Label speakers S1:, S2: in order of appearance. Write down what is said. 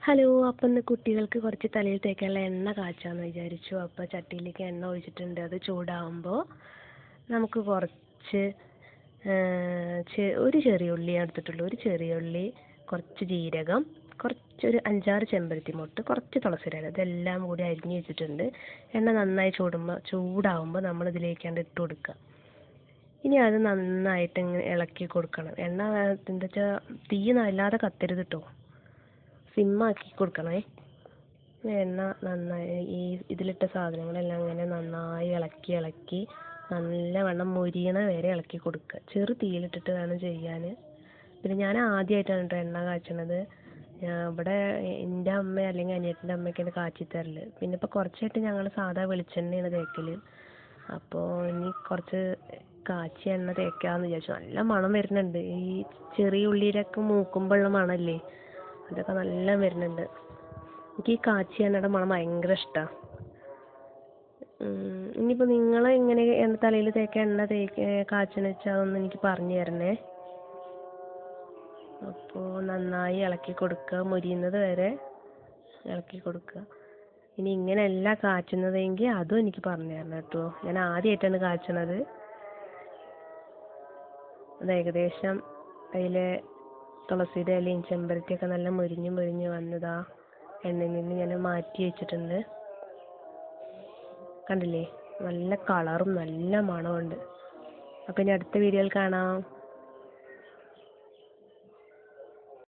S1: Hello, അപ്പം ഇന്ന് കുട്ടികൾക്ക് കുറച്ച് തലയിൽ തേക്കാനുള്ള എണ്ണ കാച്ചാന്ന് വിചാരിച്ചു. അപ്പോൾ ചട്ടിയിലേക്ക് എണ്ണ ഒഴിച്ചിട്ടുണ്ട്. അത് ചൂടാവുമ്പോൾ നമുക്ക് കുറച്ച് ഒരു ചെറിയ ഉള്ളി എടുത്തിട്ടുള്ളൂ. ഒരു ചെറിയ ഉള്ളി, കുറച്ച് ജീരകം, കുറച്ചൊരു 5-6 ചെമ്പരത്തി മൊട്ട്, കുറച്ച് തുളസിയില, ഇതെല്ലാം കൂടി അരിഞ്ഞ് വെച്ചിട്ടുണ്ട്. എണ്ണ നന്നായി ചൂടാവുമ്പോൾ നമ്മൾ ഇതിലേക്കാണ്ട് ഇട്ട് കൊടുക്കുക. ഇനി അത് നന്നായിട്ട് ഇങ്ങനെ ഇളക്കി കൊടുക്കണം. എണ്ണ എന്താ വെച്ചാൽ തീ നല്ലാതെ കത്തരുത് കേട്ടോ, സിമ്മാക്കി കൊടുക്കണേ. എണ്ണ നന്നായി ഇതിലിട്ട സാധനങ്ങളെല്ലാം ഇങ്ങനെ നന്നായി ഇളക്കി നല്ലവണ്ണം മൊരിയണ വരെ ഇളക്കി കൊടുക്കുക. ചെറു തീയിലിട്ടിട്ട് വേണം ചെയ്യാൻ. പിന്നെ ഞാൻ ആദ്യമായിട്ടാണ് കേട്ടോ എണ്ണ കാച്ചണത്. ഇവിടെ എൻ്റെ അമ്മ അല്ലെങ്കിൽ അനിയത്തിൻ്റെ അമ്മയൊക്കെയാണ് കാച്ചി തരൽ. പിന്നെ ഇപ്പോൾ കുറച്ചായിട്ട് ഞങ്ങൾ സാധാ വെളിച്ചെണ്ണയാണ് തേക്കൽ. അപ്പോൾ ഇനി കുറച്ച് കാച്ചിയ എണ്ണ തേക്കാമെന്ന് വിചാരിച്ചു. നല്ല മണം വരുന്നുണ്ട്. ഈ ചെറിയ ഉള്ളിയിലൊക്കെ മൂക്കുമ്പോഴുള്ള മണമല്ലേ, അതൊക്കെ നല്ല വരുന്നുണ്ട്. എനിക്ക് ഈ കാച്ചിയ എണ്ണയുടെ മണം ഭയങ്കര ഇഷ്ടമാണ്. ഇനിയിപ്പോൾ നിങ്ങൾ ഇങ്ങനെ തലയിൽ തേക്കാൻ എണ്ണ കാച്ചെന്ന് വെച്ചാൽ അതൊന്ന് എനിക്ക് പറഞ്ഞു തരണേ. അപ്പോൾ നന്നായി ഇളക്കി കൊടുക്കുക, മൊരിയുന്നത് വരെ ഇളക്കി കൊടുക്കുക. ഇനി ഇങ്ങനെയല്ല കാച്ചുന്നതെങ്കിൽ അതും എനിക്ക് പറഞ്ഞു തരണം കേട്ടോ. ഞാൻ ആദ്യമായിട്ടാണ് കാച്ചണത്. അത് ഏകദേശം അതിലെ തുളസിയുടെ ഇലയും ചെമ്പരത്തിയൊക്കെ നല്ല മൊരിഞ്ഞ് വന്നതാ എണ്ണയിൽ നിന്ന് ഞാൻ മാറ്റി വെച്ചിട്ടുണ്ട്. കണ്ടില്ലേ, നല്ല കളറും നല്ല മണമുണ്ട്. അപ്പോൾ ഇനി അടുത്ത വീഡിയോയിൽ കാണാം.